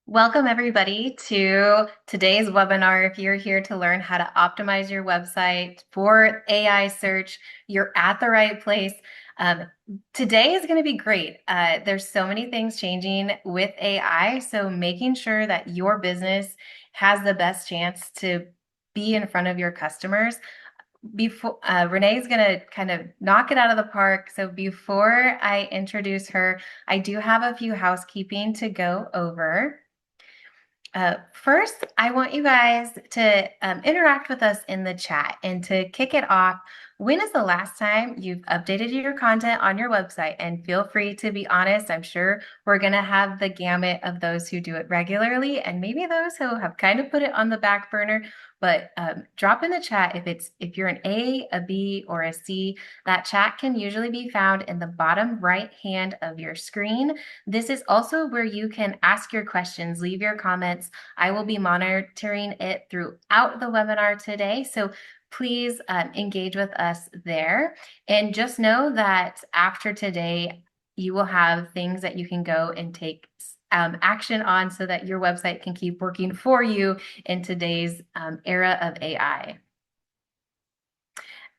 Welcome everybody to today's webinar. If you're here to learn how to optimize your website for AI search, you're at the right place. Um, Today is going to be great. There's so many things changing with AI, so making sure that your business has the best chance to be in front of your customers. Before Renee's going to kind of knock it out of the park. So before I introduce her, I do have a few housekeeping to go over. First, I want you guys to interact with us in the chat. And to kick it off, when is the last time you've updated your content on your website? And feel free to be honest. I'm sure we're going to have the gamut of those who do it regularly and maybe those who have kind of put it on the back burner. But drop in the chat if you're an A, B, or a C. That chat can usually be found in the bottom right hand of your screen. This is also where you can ask your questions, leave your comments. I will be monitoring it throughout the webinar today. So please engage with us there. And just know that after today, you will have things that you can go and take action on so that your website can keep working for you in today's era of AI.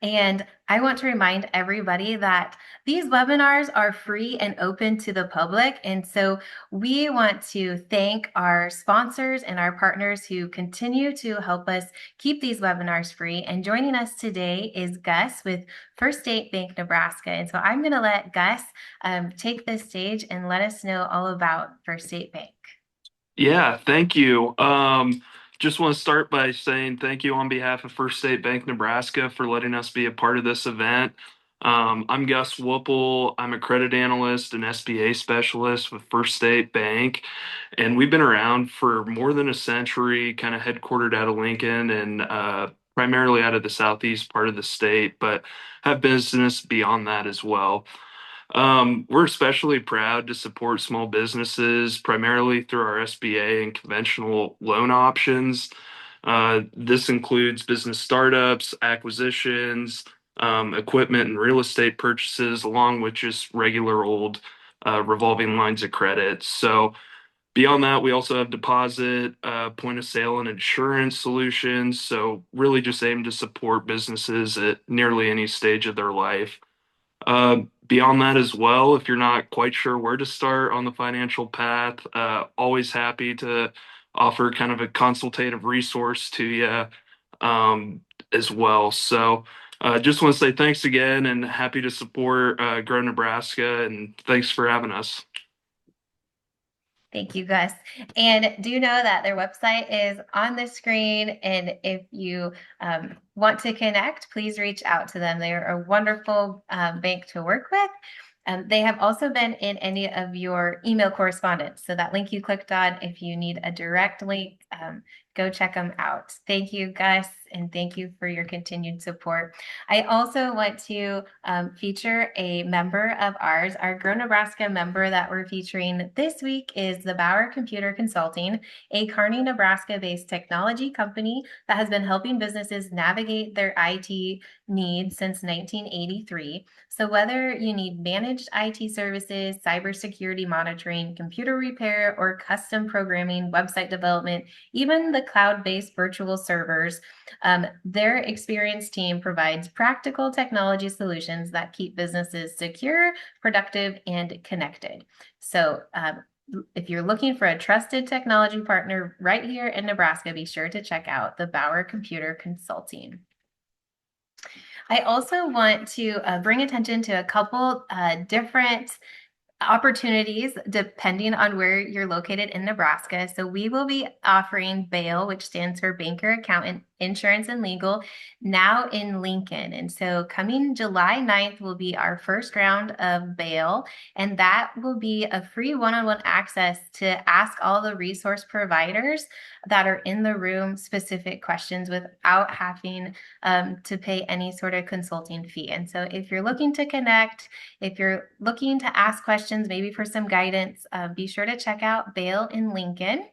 And I want to remind everybody that these webinars are free and open to the public. And so we want to thank our sponsors and our partners who continue to help us keep these webinars free. And joining us today is Gus with First State Bank Nebraska. And so I'm going to let Gus take this stage and let us know all about First State Bank. Yeah, thank you. Just want to start by saying thank you on behalf of First State Bank Nebraska for letting us be a part of this event. I'm Gus Whoople. I'm a credit analyst and SBA specialist with First State Bank, and we've been around for more than a century, kind of headquartered out of Lincoln and primarily out of the southeast part of the state, but have business beyond that as well. We're especially proud to support small businesses primarily through our SBA and conventional loan options. This includes business startups, acquisitions, equipment and real estate purchases, along with just regular old revolving lines of credit. So beyond that, we also have deposit, point of sale, and insurance solutions. So really just aim to support businesses at nearly any stage of their life. Beyond that as well, if you're not quite sure where to start on the financial path, always happy to offer kind of a consultative resource to you as well. So just want to say thanks again and happy to support Grow Nebraska, and thanks for having us. Thank you, Gus. And do know that their website is on the screen. And if you want to connect, please reach out to them. They are a wonderful bank to work with. They have also been in any of your email correspondence. So that link you clicked on, if you need a direct link, go check them out. Thank you, Gus, and thank you for your continued support. I also want to feature a member of ours. Our Grow Nebraska member that we're featuring this week is the Bauer Computer Consulting, a Kearney, Nebraska-based technology company that has been helping businesses navigate their IT needs since 1983. So whether you need managed IT services, cybersecurity monitoring, computer repair, or custom programming, website development, even the cloud-based virtual servers, their experienced team provides practical technology solutions that keep businesses secure, productive, and connected. So if you're looking for a trusted technology partner right here in Nebraska, be sure to check out the Bauer Computer Consulting. I also want to bring attention to a couple different opportunities depending on where you're located in Nebraska. So we will be offering BAIL, which stands for Banker, Accountant, Insurance, and Legal, now in Lincoln. And so coming July 9th will be our first round of BAIL, and that will be a free one-on-one access to ask all the resource providers that are in the room specific questions without having to pay any sort of consulting fee. And so if you're looking to connect, if you're looking to ask questions, maybe for some guidance, be sure to check out BAIL in Lincoln.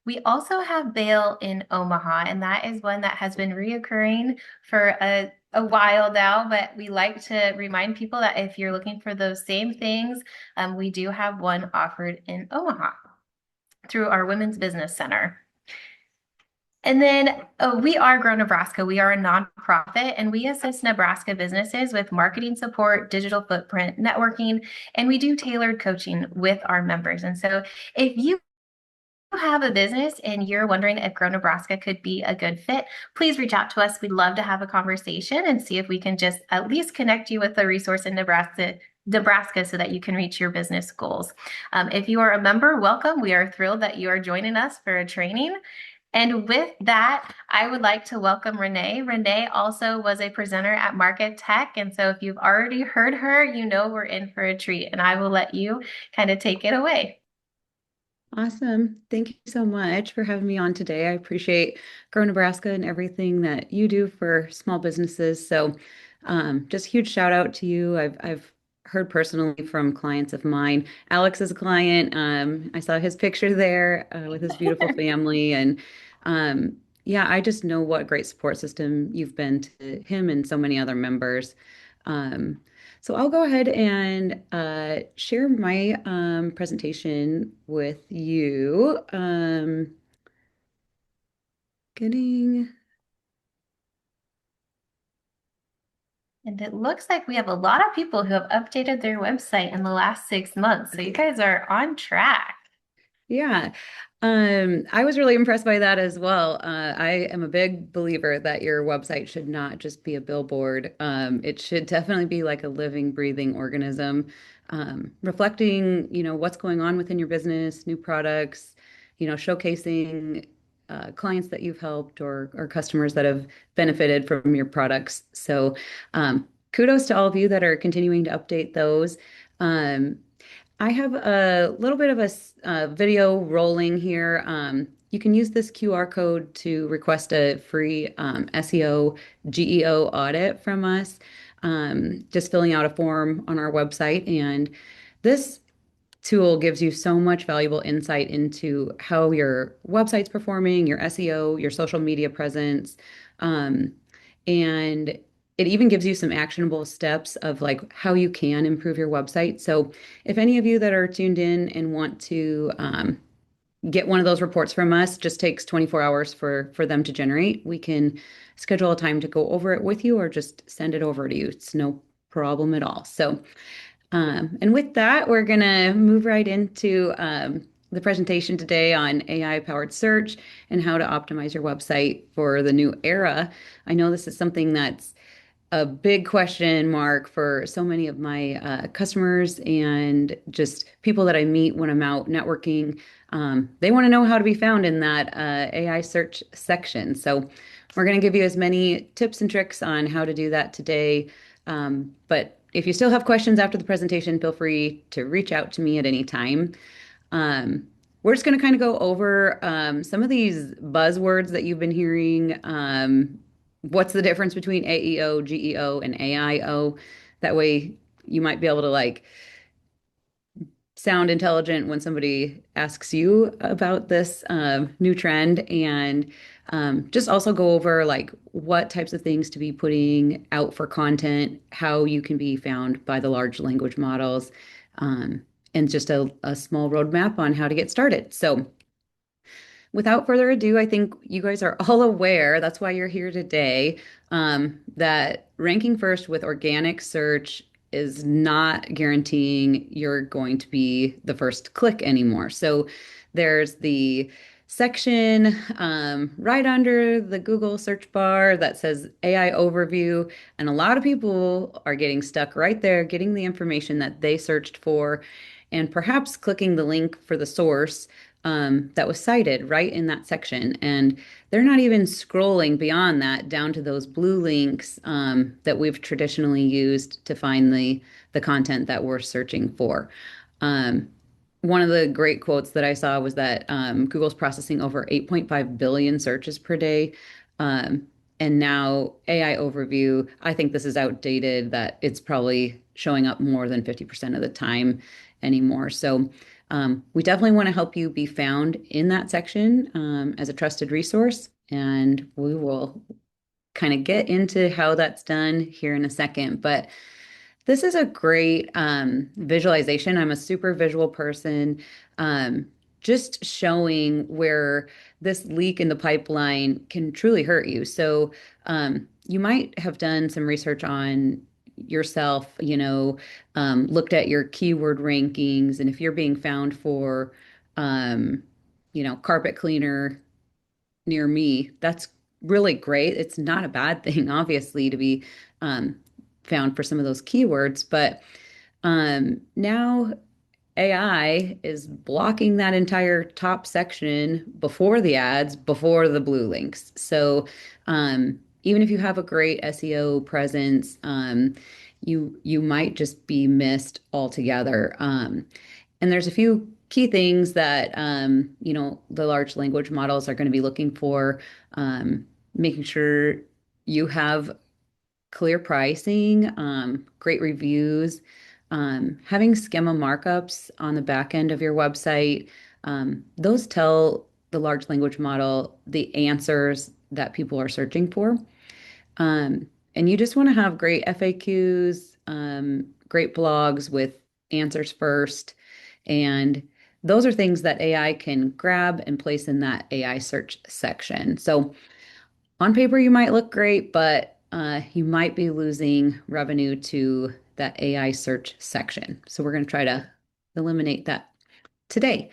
We also have BAIL in Omaha, and that is one that has been reoccurring for a while now, but we like to remind people that if you're looking for those same things, we do have one offered in Omaha. through our Women's Business Center. And then we are Grow Nebraska. We are a nonprofit and we assist Nebraska businesses with marketing support, digital footprint, networking, and we do tailored coaching with our members. And so if you have a business and you're wondering if Grow Nebraska could be a good fit, please reach out to us. We'd love to have a conversation and see if we can just at least connect you with a resource in Nebraska so that you can reach your business goals. If you are a member, welcome. We are thrilled that you are joining us for a training. And with that, I would like to welcome Renee. Renee also was a presenter at Market Tech. And so if you've already heard her, you know we're in for a treat. And I will let you kind of take it away. Awesome. Thank you so much for having me on today. I appreciate Grow Nebraska and everything that you do for small businesses. So, just huge shout out to you. I've heard personally from clients of mine. Alex is a client. I saw his picture there with his beautiful family, and yeah, I just know what a great support system you've been to him and so many other members. Um, so I'll go ahead and share my presentation with you. Getting, And it looks like we have a lot of people who have updated their website in the last 6 months. So you guys are on track. yeah. I was really impressed by that as well. I am a big believer that your website should not just be a billboard. It should definitely be like a living, breathing organism, reflecting, what's going on within your business, new products, showcasing clients that you've helped or customers that have benefited from your products. So, kudos to all of you that are continuing to update those. Um, I have a little bit of a video rolling here. You can use this QR code to request a free SEO GEO audit from us, just filling out a form on our website. And this tool gives you so much valuable insight into how your website's performing, your SEO, your social media presence. Um, and it even gives you some actionable steps of like how you can improve your website. So if any of you that are tuned in and want to get one of those reports from us, just takes 24 hours for them to generate. We can schedule a time to go over it with you or just send it over to you. It's no problem at all. So and with that, we're going to move right into the presentation today on AI-powered search and how to optimize your website for the new era. I know this is something that's a big question mark for so many of my customers and just people that I meet when I'm out networking. They want to know how to be found in that AI search section. So we're going to give you as many tips and tricks on how to do that today. But if you still have questions after the presentation, feel free to reach out to me at any time. We're just going to kind of go over some of these buzzwords that you've been hearing. What's the difference between AEO, GEO, and AIO? That way you might be able to like sound intelligent when somebody asks you about this new trend and just also go over like what types of things to be putting out for content, how you can be found by the large language models, and just a small roadmap on how to get started. So without further ado, I think you guys are all aware, that's why you're here today, that ranking first with organic search is not guaranteeing you're going to be the first click anymore. So there's the section right under the Google search bar that says AI overview. And a lot of people are getting stuck right there, getting the information that they searched for, and perhaps clicking the link for the source that was cited right in that section. And they're not even scrolling beyond that down to those blue links that we've traditionally used to find the content that we're searching for. Um, One of the great quotes that I saw was that Google's processing over 8.5 billion searches per day. Um, and now AI overview, I think this is outdated, that it's probably showing up more than 50% of the time anymore. So we definitely want to help you be found in that section as a trusted resource. And we will kind of get into how that's done here in a second. But this is a great visualization. I'm a super visual person. Um, just showing where this leak in the pipeline can truly hurt you. So you might have done some research on yourself, looked at your keyword rankings, and if you're being found for, um, carpet cleaner near me, that's really great. It's not a bad thing, obviously, to be um, found for some of those keywords, but now AI is blocking that entire top section before the ads, before the blue links. So even if you have a great SEO presence, you might just be missed altogether. And there's a few key things that the large language models are going to be looking for, making sure you have clear pricing, great reviews, having schema markups on the back end of your website. Those tell the large language model the answers that people are searching for. And you just want to have great FAQs, great blogs with answers first. And those are things that AI can grab and place in that AI search section. So on paper, you might look great, but you might be losing revenue to that AI search section. So we're going to try to eliminate that today.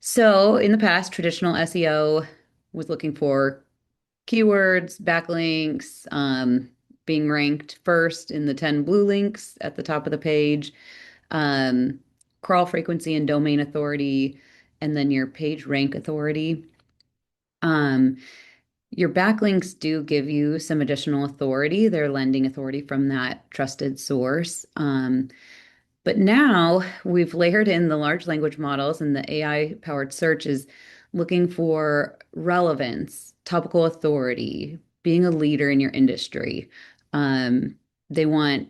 So in the past, traditional SEO was looking for keywords, backlinks, being ranked first in the 10 blue links at the top of the page, um, crawl frequency and domain authority, and then your page rank authority. Um, your backlinks do give you some additional authority. They're lending authority from that trusted source. But now we've layered in the large language models, and the AI powered search is looking for relevance, topical authority, being a leader in your industry. They want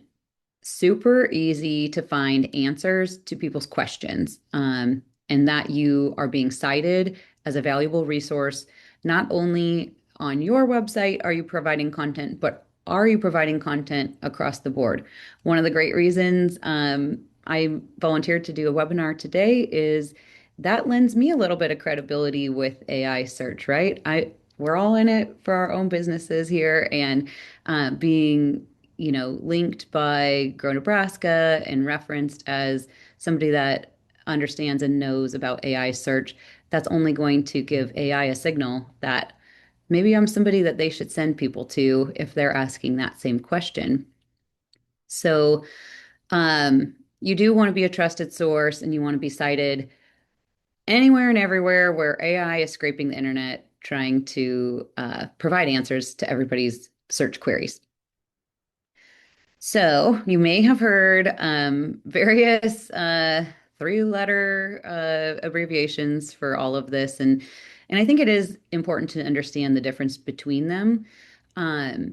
super easy to find answers to people's questions, and that you are being cited as a valuable resource. Not only on your website are you providing content, but are you providing content across the board? One of the great reasons I volunteered to do a webinar today is that lends me a little bit of credibility with AI search, right? We're all in it for our own businesses here, and being linked by Grow Nebraska and referenced as somebody that understands and knows about AI search, that's only going to give AI a signal that maybe I'm somebody that they should send people to if they're asking that same question. So, you do want to be a trusted source, and you want to be cited anywhere and everywhere where AI is scraping the internet trying to provide answers to everybody's search queries. So you may have heard various three-letter abbreviations for all of this, and I think it is important to understand the difference between them.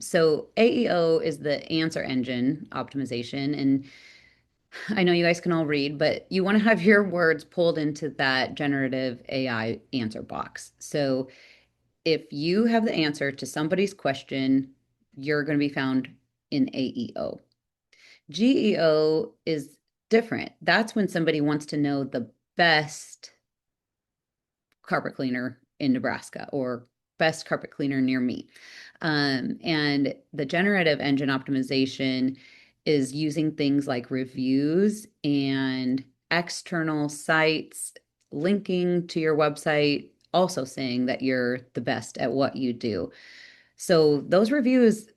So AEO is the answer engine optimization, and I know you guys can all read, but you want to have your words pulled into that generative AI answer box. So if you have the answer to somebody's question, you're going to be found in AEO. GEO is different. That's when somebody wants to know the best carpet cleaner in Nebraska or best carpet cleaner near me. And the generative engine optimization is using things like reviews and external sites linking to your website, also saying that you're the best at what you do. So those reviews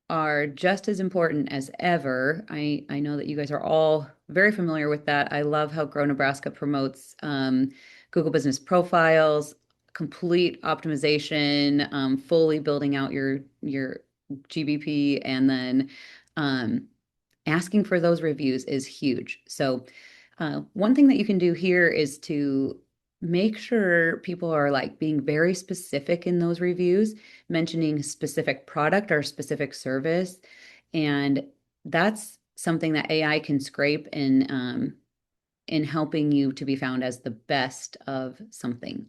are just as important as ever. I know that you guys are all very familiar with that. I love how Grow Nebraska promotes Google Business Profiles, complete optimization, fully building out your GBP, and then asking for those reviews is huge. So one thing that you can do here is to make sure people are like being very specific in those reviews, mentioning specific product or specific service. And that's something that AI can scrape in helping you to be found as the best of something.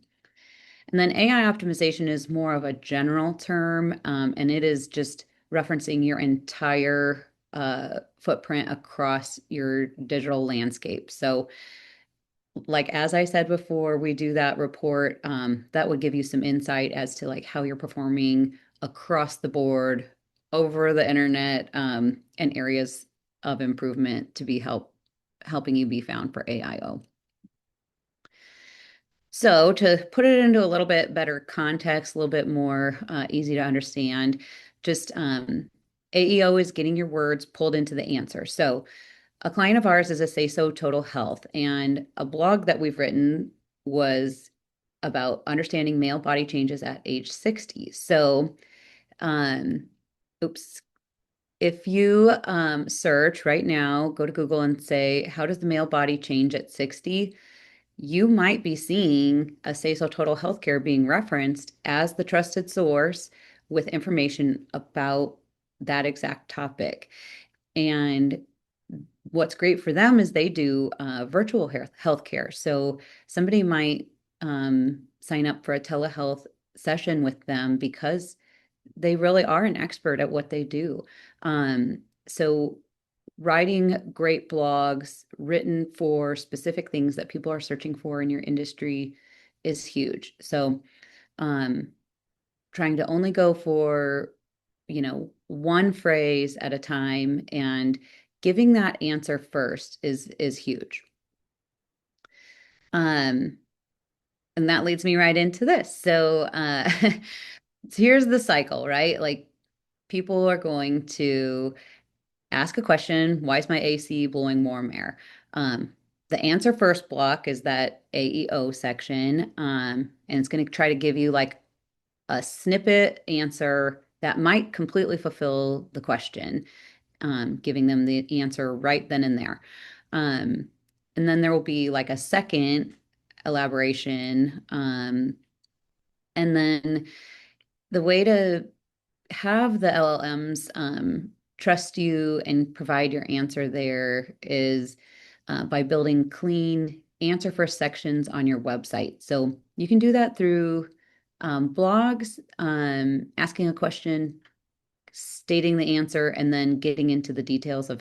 And then AI optimization is more of a general term, and it is just referencing your entire footprint across your digital landscape. So like as I said before, we do that report, that would give you some insight as to like how you're performing across the board over the internet, and areas of improvement to be helping you be found for AIO. So to put it into a little bit better context, a little bit more easy to understand, just AEO is getting your words pulled into the answer. So a client of ours is a Say So Total Health, and a blog that we've written was about understanding male body changes at age 60. So, um, oops. If you search right now, go to Google and say, how does the male body change at 60? You might be seeing a Say So Total Healthcare being referenced as the trusted source with information about that exact topic. And what's great for them is they do virtual healthcare. So somebody might sign up for a telehealth session with them because they really are an expert at what they do. So writing great blogs written for specific things that people are searching for in your industry is huge. So um, trying to only go for, one phrase at a time and giving that answer first is huge. Um, and that leads me right into this. So so here's the cycle, right? Like people are going to ask a question, why is my AC blowing warm air? The answer first block is that AEO section, and it's going to try to give you like a snippet answer that might completely fulfill the question, giving them the answer right then and there. Um, and then there will be like a second elaboration. And then the way to have the LLMs trust you and provide your answer there is by building clean answer first sections on your website. So you can do that through blogs, asking a question, stating the answer, and then getting into the details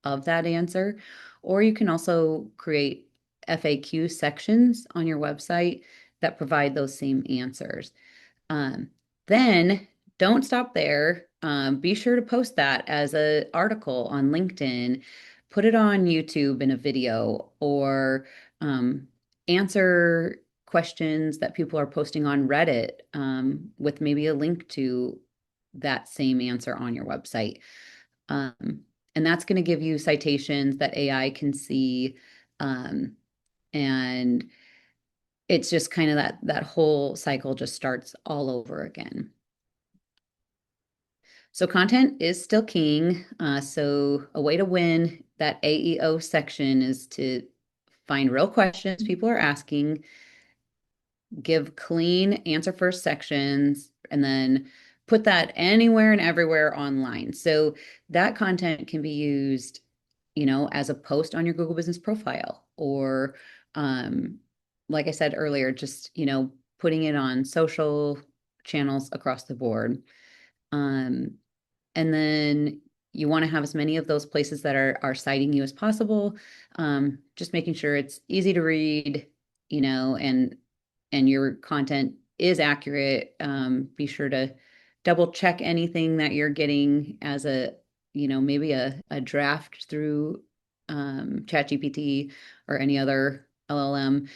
of that answer. Or you can also create FAQ sections on your website that provide those same answers. Um, then don't stop there. Be sure to post that as an article on LinkedIn, put it on YouTube in a video, or answer questions that people are posting on Reddit, with maybe a link to that same answer on your website. Um, and that's going to give you citations that AI can see. Um, and it's just kind of that whole cycle just starts all over again. So content is still king. So a way to win that AEO section is to find real questions people are asking, give clean answer first sections, and then put that anywhere and everywhere online. So that content can be used, as a post on your Google Business profile, or like I said earlier, just, putting it on social channels across the board. Um, and then you want to have as many of those places that are citing you as possible. Just making sure it's easy to read, and your content is accurate. Be sure to double check anything that you're getting as maybe a draft through ChatGPT or any other LLM.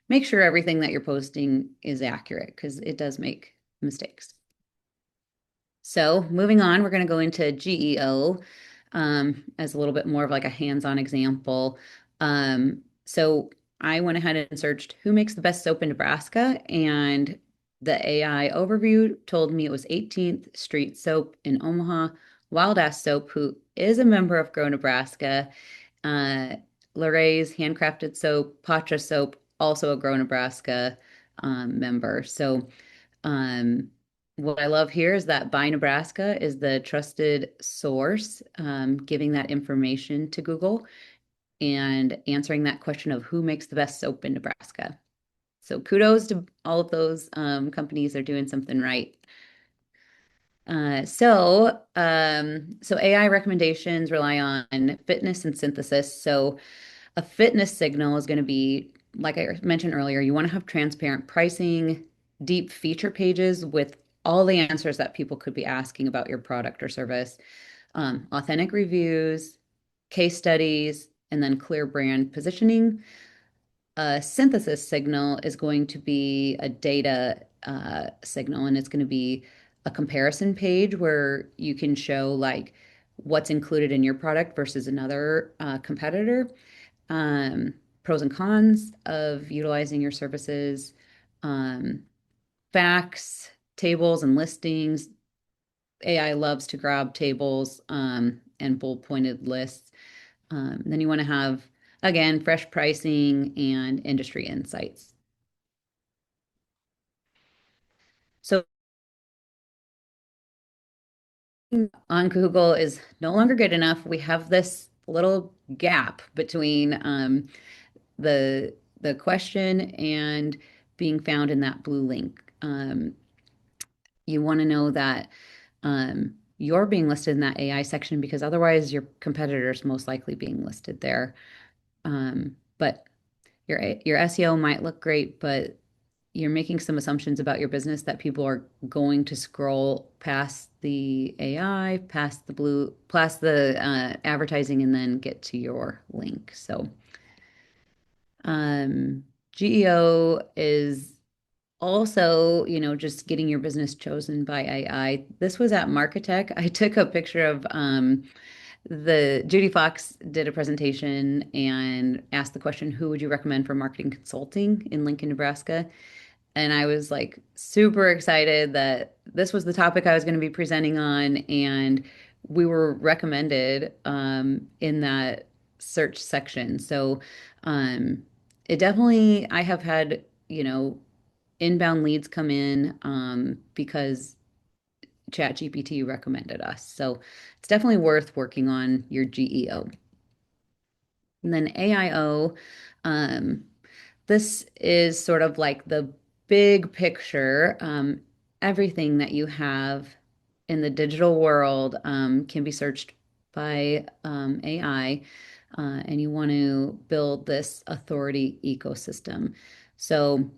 Make sure everything that you're posting is accurate because it does make mistakes. So moving on, we're going to go into GEO, as a little bit more of like a hands-on example. So I went ahead and searched who makes the best soap in Nebraska, and the AI overview told me it was 18th Street Soap in Omaha, Wild Ass Soap, who is a member of Grow Nebraska, uh, Loray's Handcrafted Soap, Patra Soap, also a Grow Nebraska member. So um, what I love here is that Buy Nebraska is the trusted source, giving that information to Google and answering that question of who makes the best soap in Nebraska. So kudos to all of those companies. They're doing something right. So AI recommendations rely on fitness and synthesis. So a fitness signal is going to be like I mentioned earlier, you want to have transparent pricing, deep feature pages with all the answers that people could be asking about your product or service, authentic reviews, case studies, and then clear brand positioning. A synthesis signal is going to be a data signal, and it's going to be a comparison page where you can show like what's included in your product versus another competitor, um, pros and cons of utilizing your services, um, facts, tables, and listings. AI loves to grab tables and bullet pointed lists. Then you want to have, again, fresh pricing and industry insights. So on Google is no longer good enough. We have this little gap between the the question and being found in that blue link. You want to know that you're being listed in that AI section because otherwise your competitors most likely being listed there. But your SEO might look great, but you're making some assumptions about your business that people are going to scroll past the AI, past the advertising, and then get to your link. So, um, GEO is also, just getting your business chosen by AI. This was at Marketech. I took a picture of the Judy Fox did a presentation and asked the question, who would you recommend for marketing consulting in Lincoln, Nebraska? And I was like super excited that this was the topic I was going to be presenting on. And we were recommended in that search section. So um, it definitely, I have had, inbound leads come in because ChatGPT recommended us. So it's definitely worth working on your GEO. And then AIO, um, this is sort of like the big picture. Everything that you have in the digital world can be searched by AI, and you want to build this authority ecosystem. So,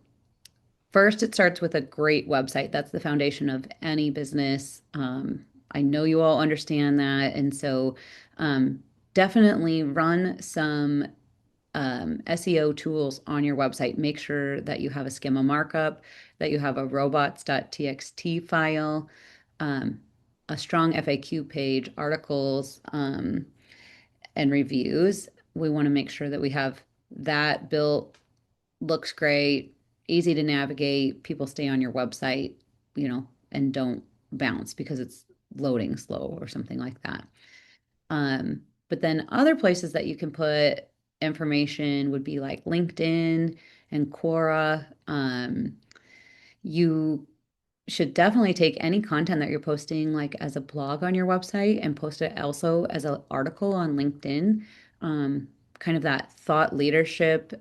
first, it starts with a great website. That's the foundation of any business. I know you all understand that. And so, definitely run some SEO tools on your website. Make sure that you have a schema markup, that you have a robots.txt file, um, a strong FAQ page, articles, and reviews. We want to make sure that we have that built, looks great, easy to navigate. People stay on your website, and don't bounce because it's loading slow or something like that. But then other places that you can put information would be like LinkedIn and Quora. You should definitely take any content that you're posting like as a blog on your website and post it also as an article on LinkedIn. Um, Kind of that thought leadership,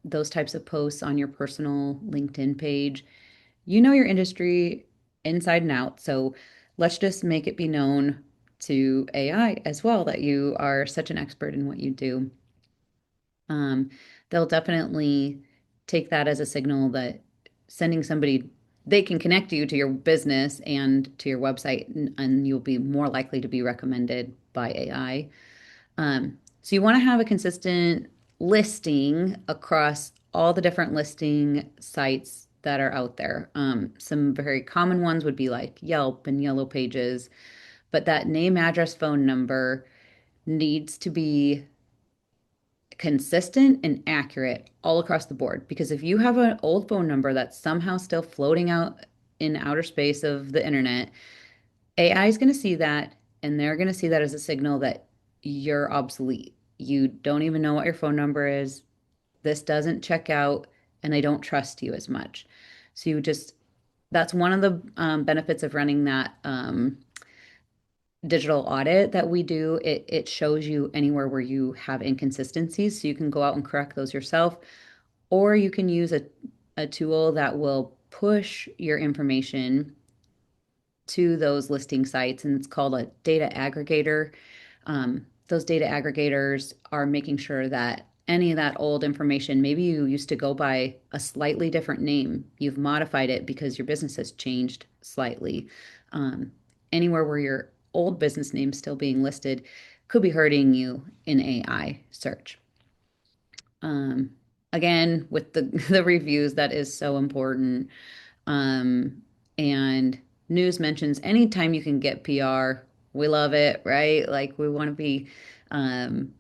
those types of posts on your personal LinkedIn page. You know your industry inside and out, so let's just make it be known to AI as well that you are such an expert in what you do. Um, they'll definitely take that as a signal that sending somebody, they can connect you to your business and to your website, and you'll be more likely to be recommended by AI. So you want to have a consistent listing across all the different listing sites that are out there. Some very common ones would be like Yelp and Yellow Pages, but that name, address, phone number needs to be consistent and accurate all across the board. Because if you have an old phone number that's somehow still floating out in outer space of the internet, AI is going to see that and they're going to see that as a signal that you're obsolete. You don't even know what your phone number is. This doesn't check out and they don't trust you as much. So that's one of the benefits of running that digital audit that we do. It shows you anywhere where you have inconsistencies. So you can go out and correct those yourself, or you can use a tool that will push your information to those listing sites, and it's called a data aggregator. Those data aggregators are making sure that any of that old information. Maybe you used to go by a slightly different name. You've modified it because your business has changed slightly. Um, Anywhere where your old business name's still being listed could be hurting you in AI search. Um, Again, with the the reviews, that is so important. Um, and news mentions anytime you can get PR, we love it, right? Like we want to be um,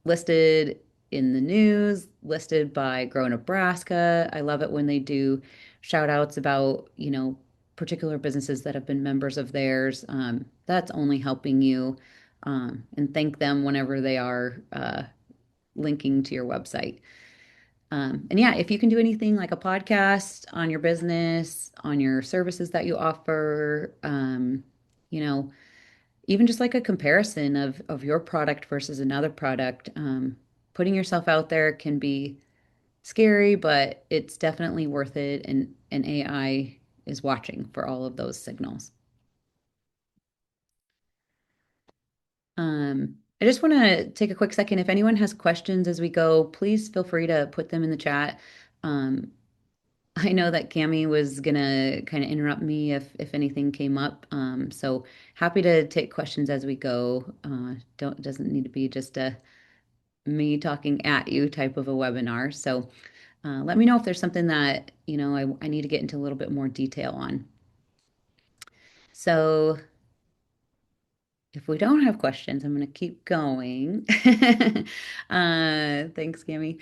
listed in the news, listed by Grow Nebraska. I love it when they do shout outs about, particular businesses that have been members of theirs. That's only helping you and thank them whenever they are linking to your website. And yeah, if you can do anything like a podcast on your business, on your services that you offer, you know, even just like a comparison of your product versus another product, putting yourself out there can be scary, but it's definitely worth it. And AI is watching for all of those signals. I just want to take a quick second. If anyone has questions as we go, please feel free to put them in the chat. Um, I know that Cami was gonna kind of interrupt me if anything came up. So happy to take questions as we go. Don't Doesn't need to be just a me talking at you type of a webinar. So let me know if there's something that I need to get into a little bit more detail on. So if we don't have questions, I'm going to keep going. Thanks, Cami.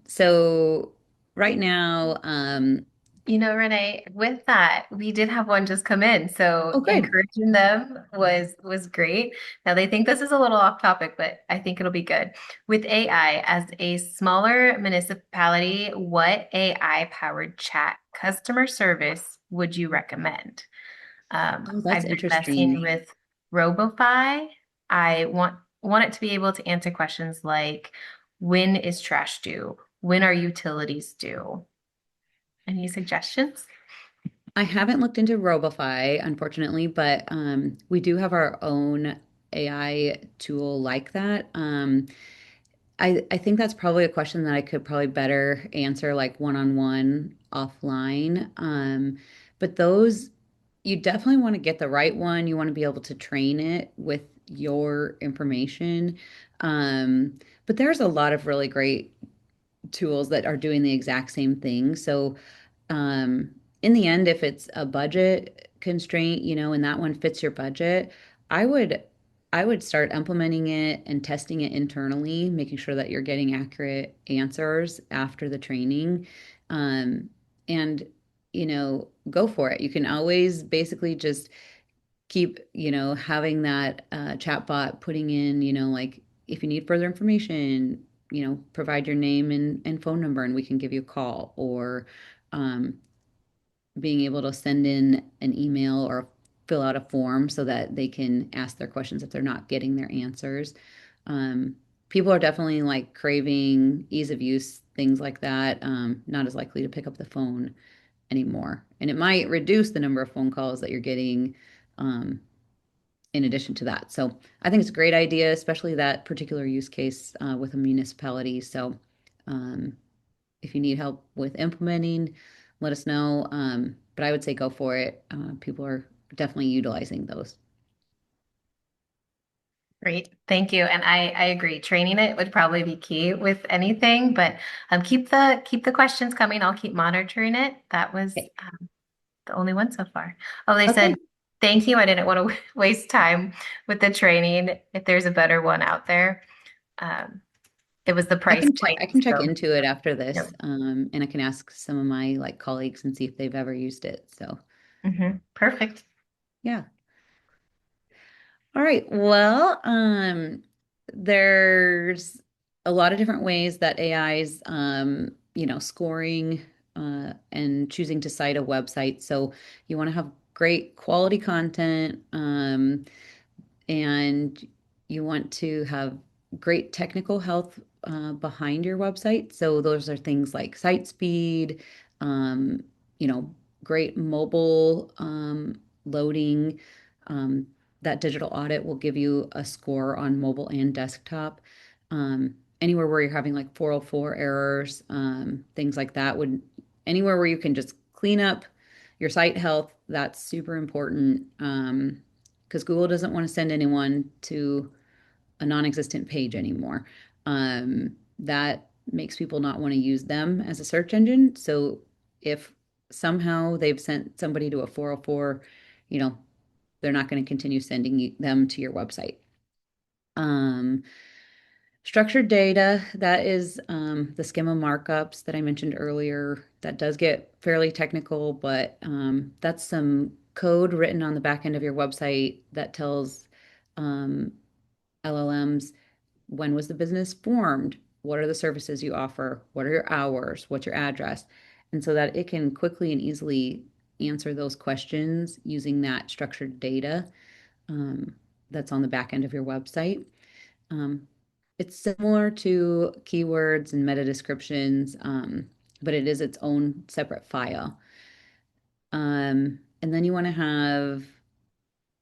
So right now, Renee, with that, we did have one just come in, oh, so good. encouraging them was great. Now they think this is a little off topic, but I think it'll be good. With AI, as a smaller municipality, what AI powered chat customer service would you recommend? Oh, that's I've been messing interesting. with Robofy. I want it to be able to answer questions like, when is trash due? When are utilities due? Any suggestions? I haven't looked into Robofy, unfortunately, but we do have our own AI tool like that. I think that's probably a question that I could probably better answer like one-on-one offline. But those, you definitely want to get the right one. You want to be able to train it with your information. But there's a lot of really great tools that are doing the exact same thing. So um, in the end, if it's a budget constraint, and that one fits your budget, I would I would start implementing it and testing it internally, making sure that you're getting accurate answers after the training. And go for it. You can always basically just keep, having that chatbot putting in, like if you need further information, provide your name and phone number and we can give you a call or um, being able to send in an email or fill out a form so that they can ask their questions if they're not getting their answers. Um, People are definitely like craving ease of use, things like that. Not as likely to pick up the phone anymore. And it might reduce the number of phone calls that you're getting um, in addition to that. So I think it's a great idea, especially that particular use case with a municipality. So um, if you need help with implementing, let us know. But I would say go for it. People are definitely utilizing those. Great, thank you. And I agree. Training it would probably be key with anything, but keep the questions coming. I'll keep monitoring it. That was Okay. the only one so far. Oh, they Okay. said thank you. I didn't want to waste time with the training. If there's a better one out there, um, it was the I price can check. point. I can check So, into it after this, yep. and I can ask some of my like colleagues and see if they've ever used it. So Perfect. yeah. All right. Well, there's a lot of different ways that AI's, scoring and choosing to cite a website. So you want to have great quality content, and you want to have great technical health behind your website. So those are things like site speed, um, you know, great mobile loading. That digital audit will give you a score on mobile and desktop. anywhere where you're having like 404 errors, things like that would anywhere where you can just clean up your site health, that's super important. Because Google doesn't want to send anyone to a non-existent page anymore. That makes people not want to use them as a search engine. So if somehow they've sent somebody to a 404, you know, they're not going to continue sending them to your website. Um, Structured data, that is the schema markups that I mentioned earlier. That does get fairly technical, but that's some code written on the back end of your website that tells um, LLMs when was the business formed, what are the services you offer, what are your hours, what's your address, and so that it can quickly and easily answer those questions using that structured data um, that's on the back end of your website. Um, it's similar to keywords and meta descriptions, but it is its own separate file. And then you want to have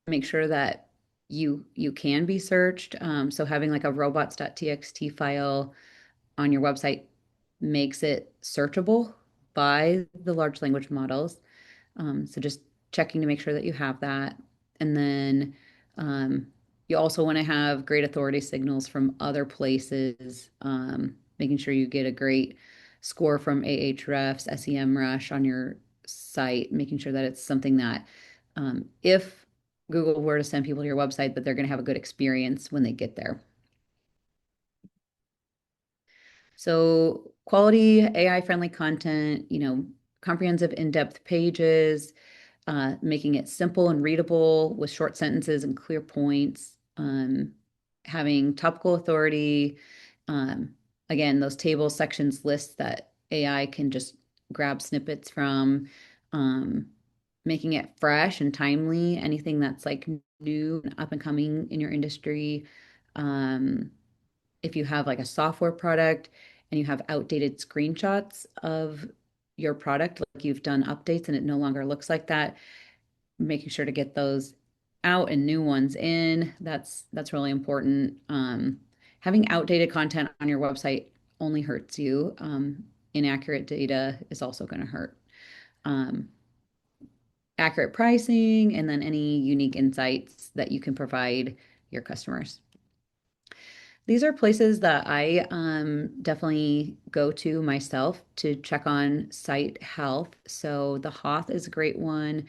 make sure that you can be searched. So having like a robots.txt file on your website makes it searchable by the large language models. So just checking to make sure that you have that. And then you also want to have great authority signals from other places, making sure you get a great score from Ahrefs, SEMrush on your site, making sure that it's something that if Google were to send people to your website, that they're going to have a good experience when they get there. So quality AI friendly content, comprehensive in-depth pages, making it simple and readable with short sentences and clear points, having topical authority. Um, Again, those tables, sections, lists that AI can just grab snippets from, um, making it fresh and timely, anything that's like new and up and coming in your industry. Um, if you have like a software product and you have outdated screenshots of your product, like you've done updates and it no longer looks like that, making sure to get those out and new ones in. That's really important. Having outdated content on your website only hurts you. Inaccurate data is also going to hurt. Um, Accurate pricing, and then any unique insights that you can provide your customers. These are places that I definitely go to myself to check on site health. So the Hoth is a great one.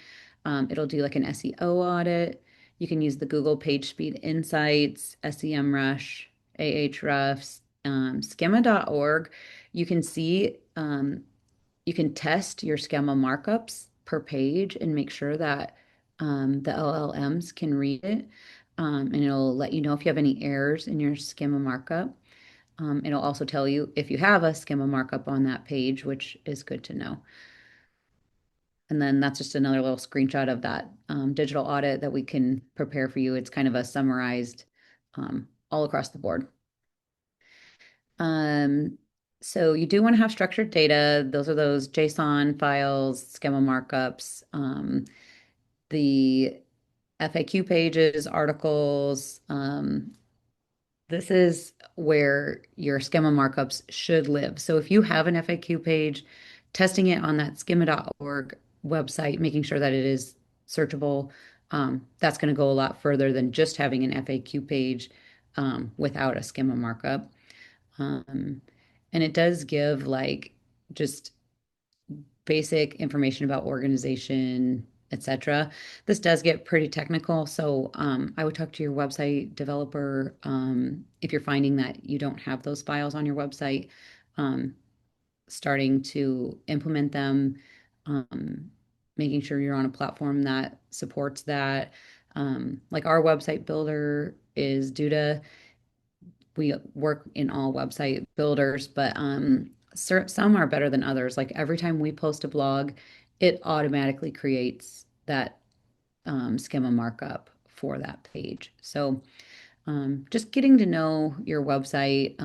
It'll do like an SEO audit. You can use the Google PageSpeed Insights, SEMrush, Ahrefs, schema.org. You can see, you can test your schema markups per page and make sure that the LLMs can read it. And it'll let you know if you have any errors in your schema markup. It'll also tell you if you have a schema markup on that page, which is good to know. And then that's just another little screenshot of that digital audit that we can prepare for you. It's kind of a summarized all across the board. Um, so you do want to have structured data. Those are those JSON files, schema markups, the FAQ pages, articles. This is where your schema markups should live. So if you have an FAQ page, testing it on that schema.org website, making sure that it is searchable, that's going to go a lot further than just having an FAQ page without a schema markup. Um, and it does give like just basic information about organization, etc. This does get pretty technical, so I would talk to your website developer if you're finding that you don't have those files on your website, um, starting to implement them, making sure you're on a platform that supports that. Like our website builder is Duda. We work in all website builders, but some are better than others. Like every time we post a blog, it automatically creates that schema markup for that page. So just getting to know your website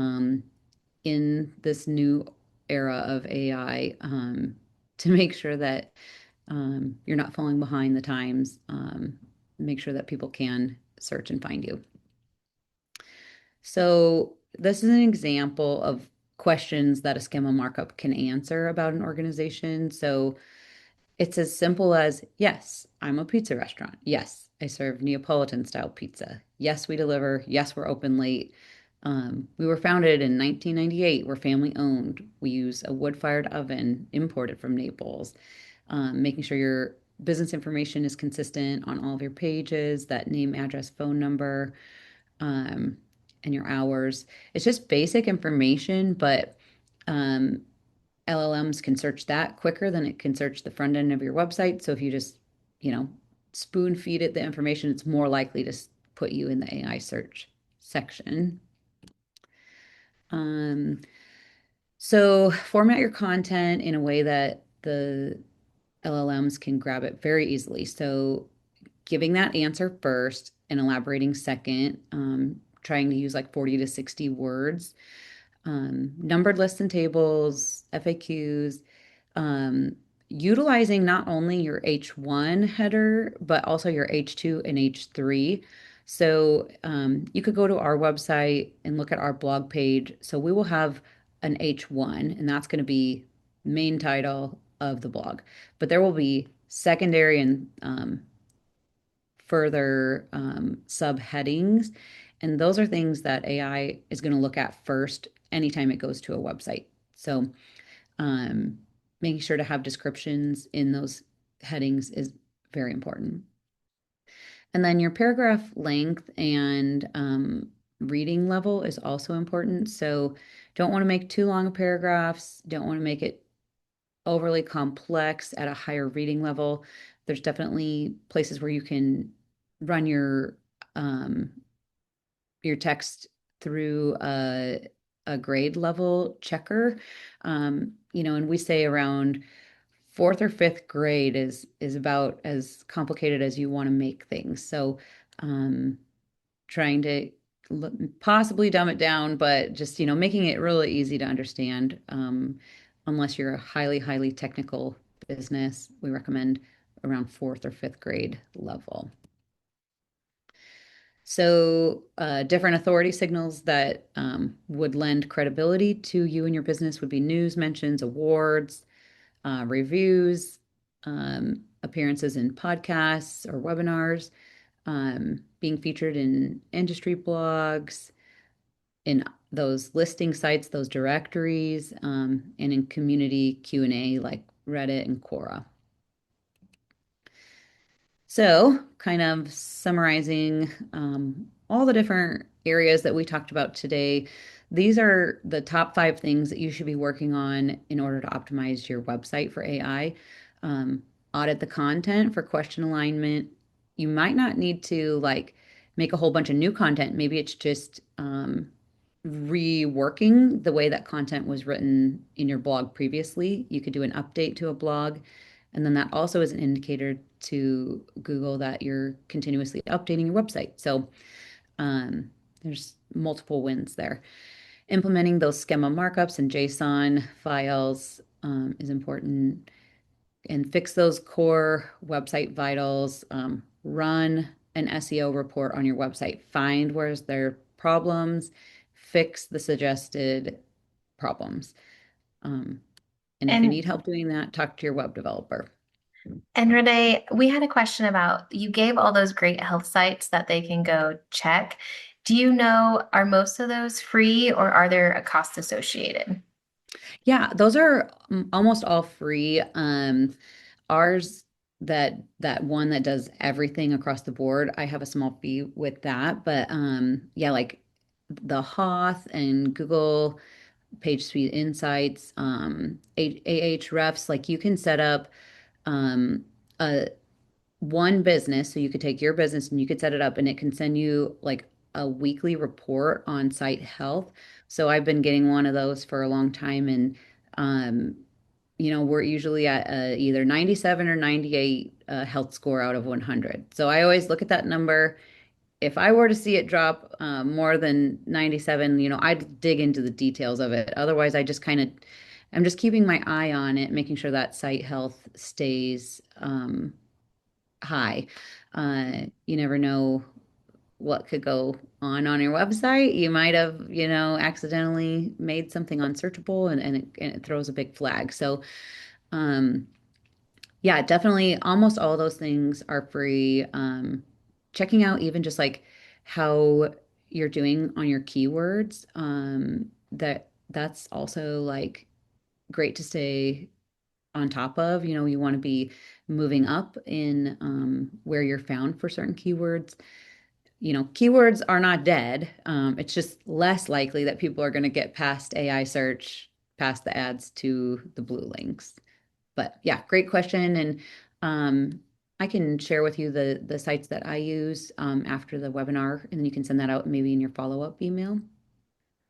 in this new era of AI to make sure that you're not falling behind the times, make sure that people can search and find you. So this is an example of questions that a schema markup can answer about an organization. So it's as simple as, yes, I'm a pizza restaurant. Yes, I serve Neapolitan style pizza. Yes, we deliver. Yes, we're open late. We were founded in 1998. We're family owned. We use a wood-fired oven imported from Naples. Making sure your business information is consistent on all of your pages, that name, address, phone number, um, and your hours. It's just basic information, but um, LLMs can search that quicker than it can search the front end of your website. So if you just, you know, spoon feed it the information, it's more likely to put you in the AI search section. Um, so format your content in a way that the LLMs can grab it very easily. So giving that answer first and elaborating second, trying to use like 40 to 60 words, numbered lists and tables, FAQs, um, utilizing not only your H1 header, but also your H2 and H3. So you could go to our website and look at our blog page. So we will have an H1, and that's going to be main title of the blog. But there will be secondary and further subheadings. And those are things that AI is going to look at first anytime it goes to a website. So um, making sure to have descriptions in those headings is very important. And then your paragraph length and reading level is also important. So don't want to make too long of paragraphs, don't want to make it overly complex at a higher reading level. There's definitely places where you can run um, your text through a grade level checker. And we say around fourth or fifth grade is about as complicated as you want to make things. So um, trying to possibly dumb it down, but just making it really easy to understand. Unless you're a highly, highly technical business, we recommend around fourth or fifth grade level. So, different authority signals that would lend credibility to you and your business would be news mentions, awards, reviews, appearances in podcasts or webinars, being featured in industry blogs, in those listing sites, those directories, and in community Q&A like Reddit and Quora. So, kind of summarizing all the different areas that we talked about today, these are the top 5 things that you should be working on in order to optimize your website for AI. Um, Audit the content for question alignment. You might not need to like make a whole bunch of new content. Maybe it's just reworking the way that content was written in your blog previously. You could do an update to a blog. And then that also is an indicator to Google that you're continuously updating your website. So there's multiple wins there. Implementing those schema markups and JSON files is important. And fix those core website vitals. Run an SEO report on your website. Find where's there problems. Fix the suggested problems. Um, and if you And need help doing that, talk to your web developer. and Renee, we had a question about you gave all those great health sites that they can go check. Do you know, are most of those free or are there a cost associated? Yeah, those are almost all free. Ours that one that does everything across the board, I have a small fee with that, but yeah, like the Hoth and Google PageSpeed Insights, Ahrefs, like you can set up a one business. So you could take your business and you could set it up and it can send you like a weekly report on site health. So I've been getting one of those for a long time and um, we're usually at either 97 or 98 health score out of 100. So I always look at that number. If I were to see it drop more than 97, I'd dig into the details of it. Otherwise, I'm just keeping my eye on it, making sure that site health stays high. You never know what could go on your website. You might have, accidentally made something unsearchable and it throws a big flag. So, um, yeah, definitely almost all those things are free. Checking out even just like how you're doing on your keywords, that's also like great to stay on top of. You want to be moving up in where you're found for certain keywords. Keywords are not dead. It's just less likely that people are going to get past AI search, past the ads to the blue links. But yeah, great question. And I can share with you the sites that I use after the webinar, and then you can send that out maybe in your follow-up email.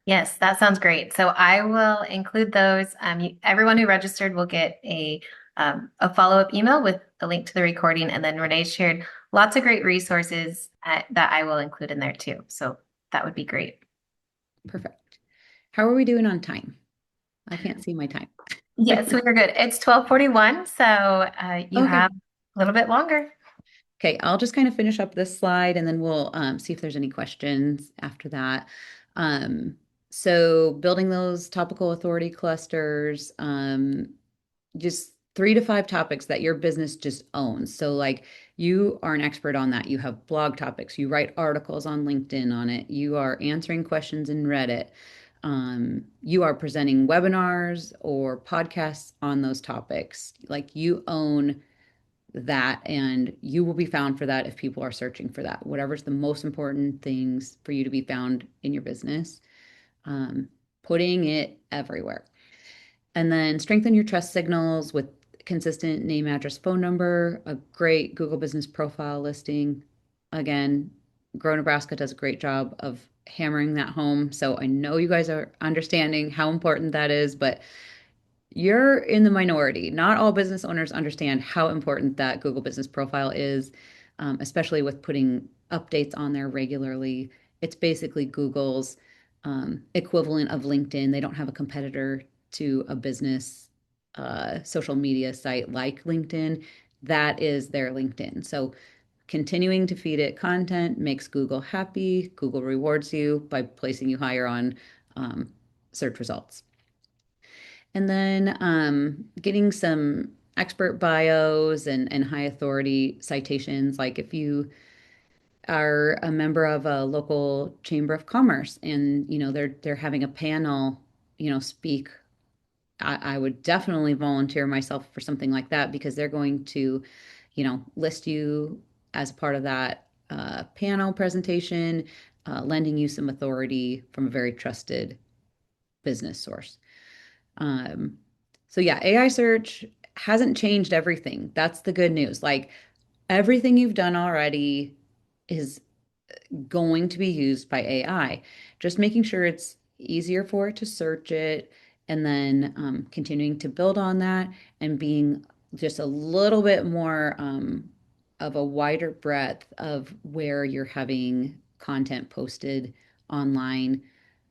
Yes, that sounds great. So I will include those. Everyone who registered will get a follow-up email with a link to the recording, and then Renee shared lots of great resources that I will include in there too. So that would be great. Perfect. How are we doing on time? I can't see my time. Yes, we are good. It's 12:41, so you Okay. have a little bit longer. Okay, I'll just kind of finish up this slide and then we'll see if there's any questions after that. Um, so building those topical authority clusters, just 3 to 5 topics that your business just owns. So like you are an expert on that. You have blog topics, you write articles on LinkedIn on it, you are answering questions in Reddit. You are presenting webinars or podcasts on those topics. Like you own that and you will be found for that if people are searching for that. Whatever's the most important things for you to be found in your business, um, putting it everywhere. And then strengthen your trust signals with consistent name, address, phone number, a great Google business profile listing. Again, Grow Nebraska does a great job of hammering that home. So I know you guys are understanding how important that is, but you're in the minority. Not all business owners understand how important that Google business profile is, especially with putting updates on there regularly. It's basically Google's equivalent of LinkedIn. They don't have a competitor to a business social media site like LinkedIn. That is their LinkedIn. So continuing to feed it content makes Google happy. Google rewards you by placing you higher on um, search results. And then getting some expert bios and high authority citations, like if you are a member of a local chamber of commerce and they're having a panel, speak, I would definitely volunteer myself for something like that because they're going to, list you as part of that panel presentation, lending you some authority from a very trusted business source. Um, so yeah, AI search hasn't changed everything. That's the good news. Like everything you've done already is going to be used by AI. Just making sure it's easier for it to search it and then continuing to build on that and being just a little bit more of a wider breadth of where you're having content posted online.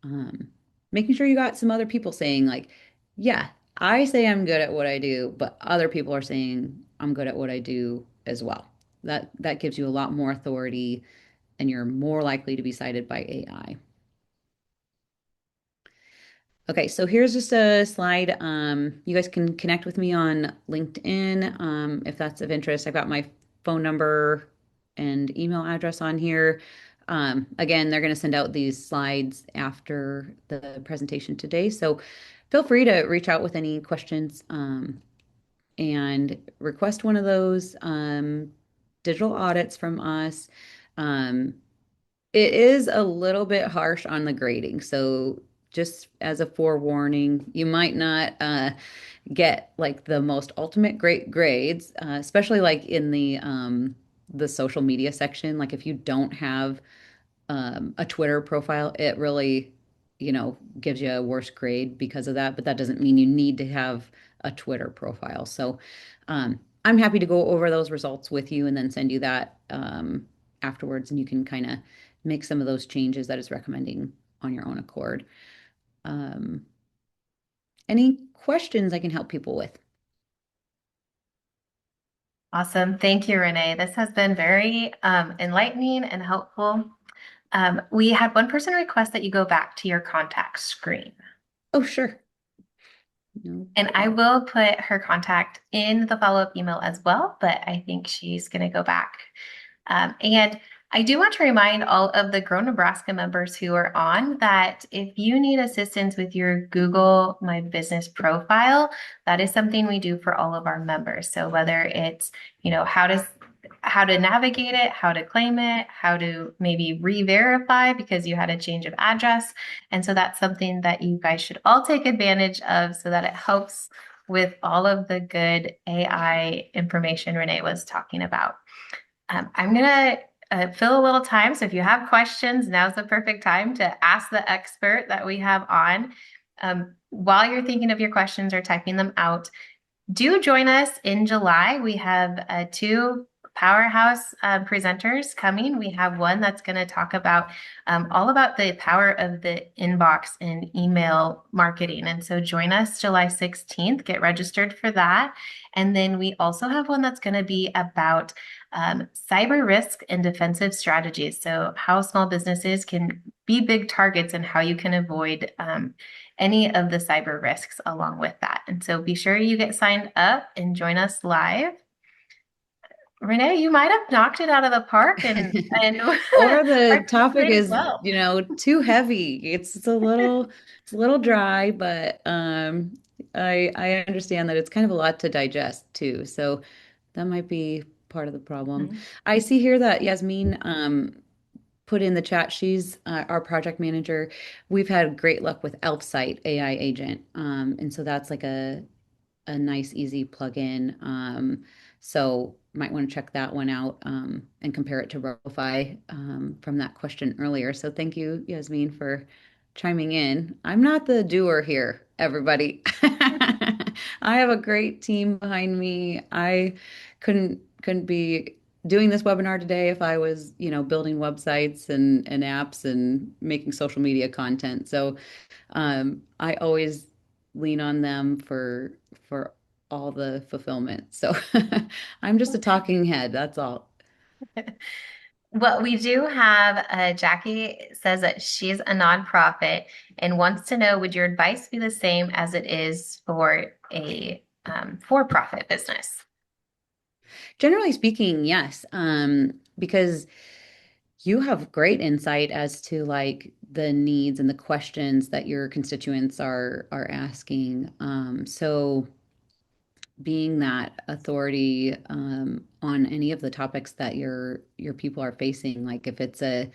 Um, Making sure you got some other people saying, like, yeah, I say I'm good at what I do, but other people are saying I'm good at what I do as well. That gives you a lot more authority and you're more likely to be cited by AI. Okay, so here's just a slide. You guys can connect with me on LinkedIn if that's of interest. I've got my phone number and email address on here. Again, they're going to send out these slides after the presentation today. So feel free to reach out with any questions and request one of those digital audits from us. Um, It is a little bit harsh on the grading. So just as a forewarning, you might not get like the most ultimate great grades, especially like in the social media section. Like if you don't have a Twitter profile, it really, gives you a worse grade because of that. But that doesn't mean you need to have a Twitter profile. So I'm happy to go over those results with you and then send you that afterwards, and you can kind of make some of those changes that is recommending on your own accord. Um, any questions I can help people with? Awesome. Thank you, Renee. This has been very enlightening and helpful. We had one person request that you go back to your contact screen. Oh, sure. No And I problem. will put her contact in the follow-up email as well, but I think she's going to go back. And I do want to remind all of the Grow Nebraska members who are on that if you need assistance with your Google My Business profile, that is something we do for all of our members. So whether it's, how to navigate it, how to claim it, how to maybe re-verify because you had a change of address. And so that's something that you guys should all take advantage of so that it helps with all of the good AI information Renee was talking about. I'm going to fill a little time. So if you have questions, now's the perfect time to ask the expert that we have on. While you're thinking of your questions or typing them out, do join us in July. We have two powerhouse presenters coming. We have one that's going to talk about all about the power of the inbox and email marketing. And so join us July 16th. Get registered for that. And then we also have one that's going to be about cyber risk and defensive strategies. So how small businesses can be big targets and how you can avoid any of the cyber risks along with that. And so be sure you get signed up and join us live. Renee, you might have knocked it out of the park and Or the topic participated is, well. too heavy. It's a little dry, but I understand that it's kind of a lot to digest too. So that might be part of the problem. Mhm. I see here that Yasmin put in the chat. She's our project manager. We've had great luck with ElfSight AI agent. And so that's like a nice, easy plugin. So might want to check that one out and compare it to Robify from that question earlier. So thank you, Yasmin, for chiming in. I'm not the doer here, everybody. I have a great team behind me. I couldn't be doing this webinar today if I was, building websites and apps and making social media content. So I always lean on them for all the fulfillment. So I'm just a talking head, that's all. Well, we do have Jackie says that she's a nonprofit and wants to know, would your advice be the same as it is for a for-profit business? Generally speaking, yes, because you have great insight as to like the needs and the questions that your constituents are asking. So being that authority on any of the topics that your people are facing, like if it's an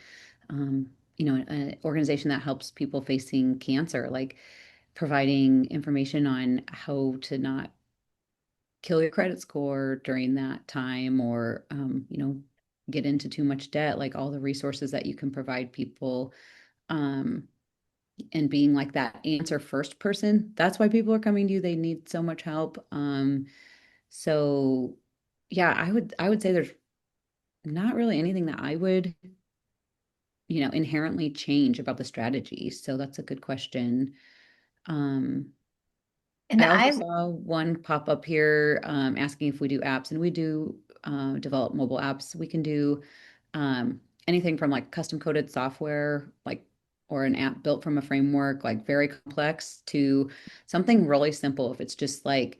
organization that helps people facing cancer, like providing information on how to not kill your credit score during that time, or get into too much debt, like all the resources that you can provide people, um, and being like that answer first person. That's why people are coming to you. They need so much help. So yeah, I would say there's not really anything that I would, inherently change about the strategy. So that's a good question. Um, And I also I saw one pop up here asking if we do apps, and we do develop mobile apps. We can do anything from like custom coded software, like or an app built from a framework, like very complex, to something really simple. If it's just like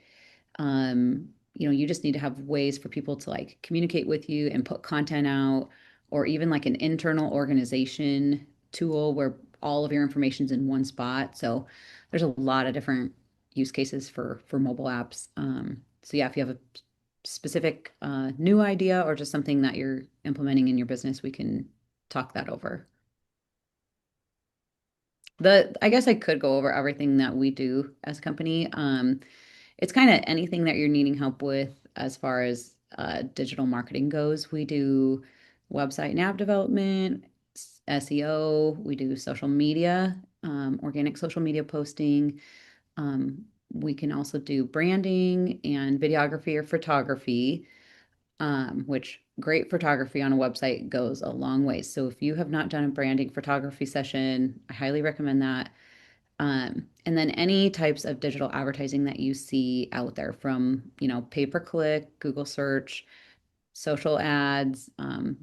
you just need to have ways for people to like communicate with you and put content out, or even like an internal organization tool where all of your information's in one spot. So there's a lot of different use cases for mobile apps. So yeah, if you have a specific new idea or just something that you're implementing in your business, we can talk that over. I guess I could go over everything that we do as a company. It's kind of anything that you're needing help with as far as digital marketing goes. We do website and app development, SEO, we do social media, organic social media posting. We can also do branding and videography or photography, which great photography on a website goes a long way. So if you have not done a branding photography session, I highly recommend that. And then any types of digital advertising that you see out there, from, pay per click, Google search, social ads,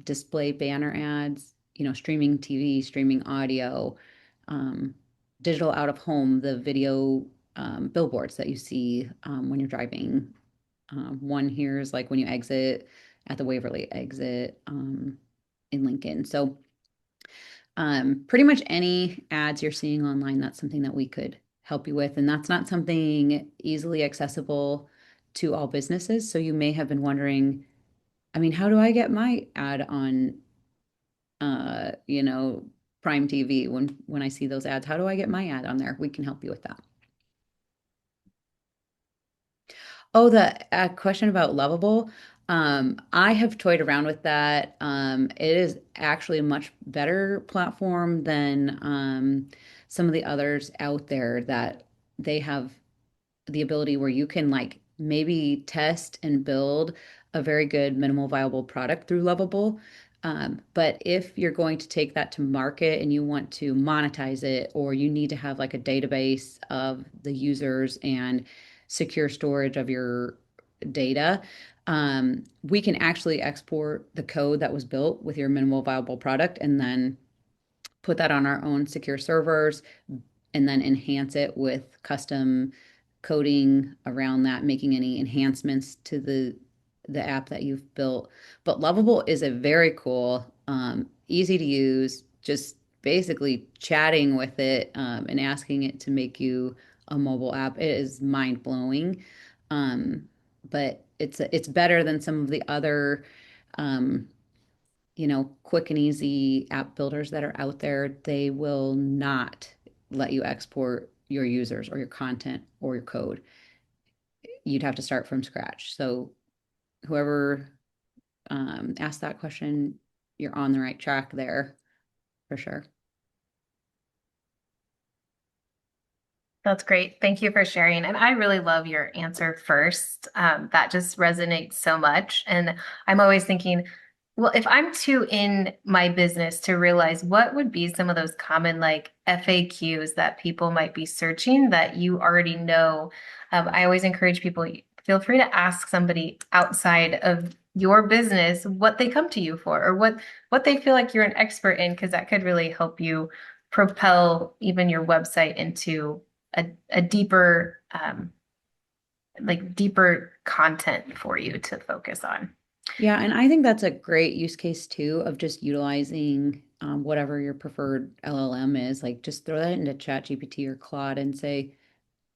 display banner ads, streaming TV, streaming audio, um, digital out of home, the video billboards that you see when you're driving. One here is like when you exit at the Waverly exit in Lincoln. So pretty much any ads you're seeing online, that's something that we could help you with. And that's not something easily accessible to all businesses. So you may have been wondering, I mean, how do I get my ad on, you know, Prime TV when I see those ads? How do I get my ad on there? We can help you with that. Oh, the question about Lovable. I have toyed around with that. It is actually a much better platform than some of the others out there that they have the ability where you can like maybe test and build a very good minimal viable product through Lovable. But if you're going to take that to market and you want to monetize it, or you need to have like a database of the users and secure storage of your data, we can actually export the code that was built with your minimal viable product and then put that on our own secure servers and then enhance it with custom coding around that, making any enhancements to the app that you've built. But Lovable is a very cool, easy to use, just basically chatting with it and asking it to make you a mobile app. It is mind blowing, but it's better than some of the other um, quick and easy app builders that are out there. They will not let you export your users or your content or your code. You'd have to start from scratch. So whoever asked that question, you're on the right track there for sure. That's great. Thank you for sharing. And I really love your answer first. That just resonates so much. And I'm always thinking, well, if I'm too in my business to realize what would be some of those common like FAQs that people might be searching that you already know, I always encourage people, feel free to ask somebody outside of your business what they come to you for or what they feel like you're an expert in, because that could really help you propel even your website into a deeper like deeper content for you to focus on. Yeah, and I think that's a great use case too of just utilizing whatever your preferred LLM is. Like just throw that into ChatGPT or Claude and say,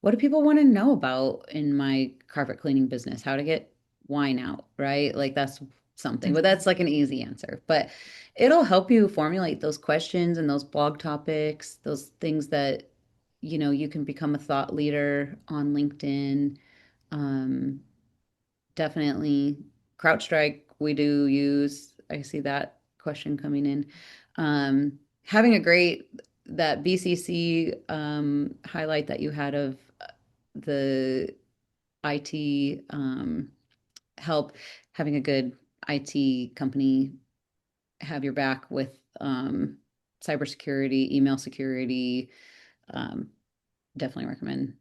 what do people want to know about in my carpet cleaning business? How to get wine out, right? Like that's something, but that's like an easy answer. But it'll help you formulate those questions and those blog topics, those things that, you can become a thought leader on LinkedIn. Um, Definitely CrowdStrike, we do use. I see that question coming in. Having a great that BCC highlight that you had of the IT help, having a good IT company have your back with cybersecurity, email security. Um, Definitely recommend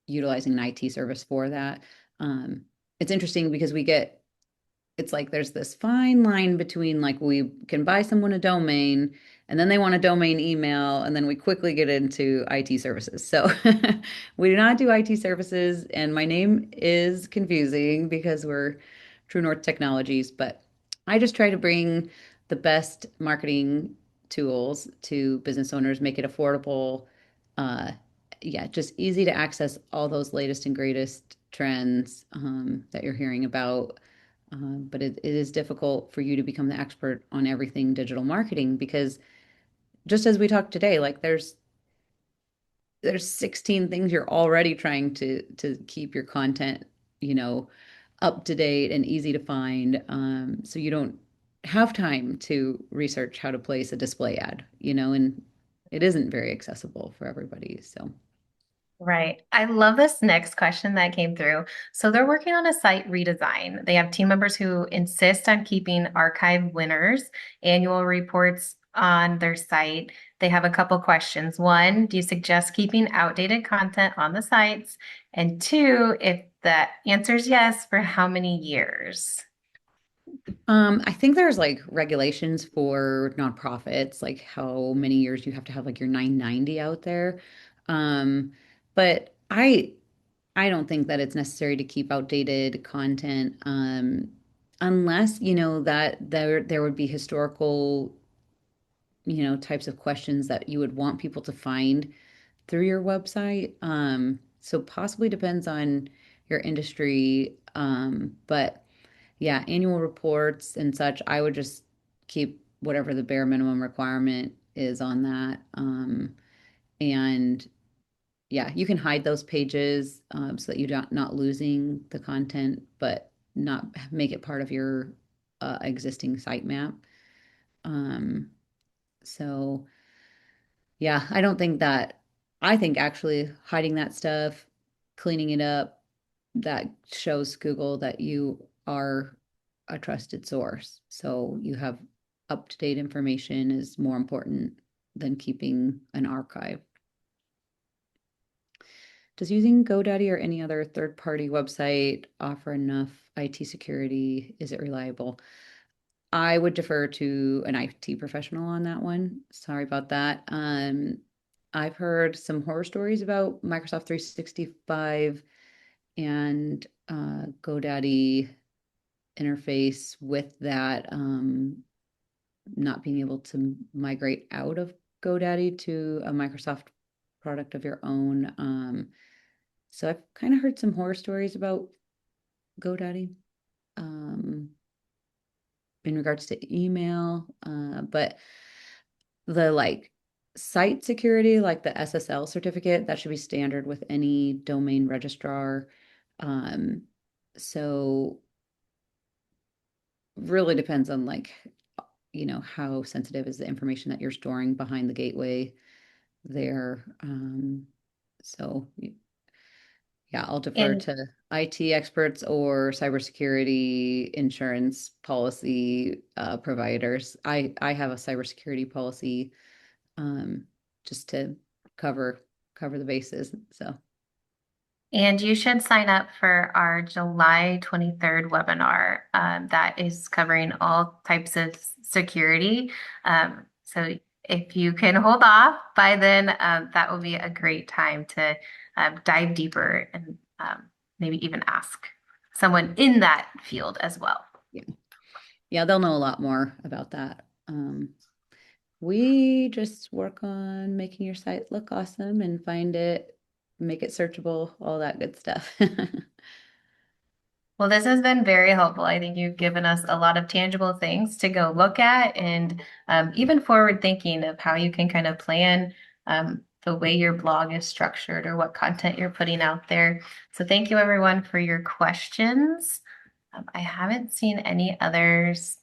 utilizing an IT service for that. Um, it's interesting because it's like there's this fine line between like we can buy someone a domain and then they want a domain email and then we quickly get into IT services. So we do not do IT services and my name is confusing because we're True North Technologies, but I just try to bring the best marketing tools to business owners, make it affordable. Uh, yeah, just easy to access all those latest and greatest trends that you're hearing about, but it is difficult for you to become the expert on everything digital marketing because just as we talked today, like there's 16 things you're already trying to keep your content, you know, up to date and easy to find. So you don't have time to research how to place a display ad, and it isn't very accessible for everybody. So Right. I love this next question that came through. So they're working on a site redesign. They have team members who insist on keeping archive winners, annual reports on their site. They have a couple questions. One, do you suggest keeping outdated content on the sites? And two, if the answer is yes, for how many years? I think there's like regulations for nonprofits, like how many years you have to have like your 990 out there. But I don't think that it's necessary to keep outdated content, unless, that there would be historical, types of questions that you would want people to find through your website. So possibly depends on your industry. But yeah, annual reports and such, I would just keep whatever the bare minimum requirement is on that. And yeah, you can hide those pages so that you're not losing the content, but not make it part of your existing sitemap. Um, so yeah, I don't think that, I think actually hiding that stuff, cleaning it up, that shows Google that you are a trusted source. So you have up-to-date information is more important than keeping an archive. Does using GoDaddy or any other third-party website offer enough IT security? Is it reliable? I would defer to an IT professional on that one. Sorry about that. I've heard some horror stories about Microsoft 365 and GoDaddy interface with that, not being able to migrate out of GoDaddy to a Microsoft product of your own. So I've kind of heard some horror stories about GoDaddy. Um, in regards to email, but the like site security, like the SSL certificate, that should be standard with any domain registrar. Um, so really depends on like, how sensitive is the information that you're storing behind the gateway there. So yeah, I'll defer And to IT experts or cybersecurity insurance policy providers. I have a cybersecurity policy, um, just to cover cover the bases. So And you should sign up for our July 23rd webinar that is covering all types of security. So if you can hold off by then, that will be a great time to dive deeper and maybe even ask someone in that field as well. yeah, yeah, they'll know a lot more about that. We just work on making your site look awesome and find it, make it searchable, all that good stuff. Well, this has been very helpful. I think you've given us a lot of tangible things to go look at and even forward thinking of how you can kind of plan the way your blog is structured or what content you're putting out there. So thank you everyone for your questions. I haven't seen any others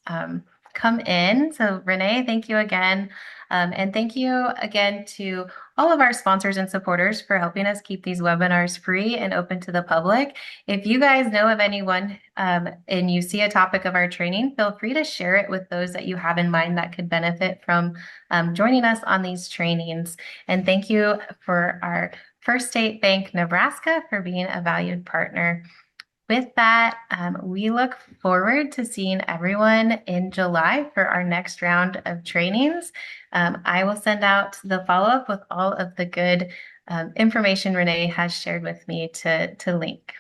come in. So Renee, thank you again. And thank you again to all of our sponsors and supporters for helping us keep these webinars free and open to the public. If you guys know of anyone and you see a topic of our training, feel free to share it with those that you have in mind that could benefit from joining us on these trainings. And thank you for our First State Bank Nebraska for being a valued partner. With that, we look forward to seeing everyone in July for our next round of trainings. I will send out the follow-up with all of the good information Renee has shared with me to link.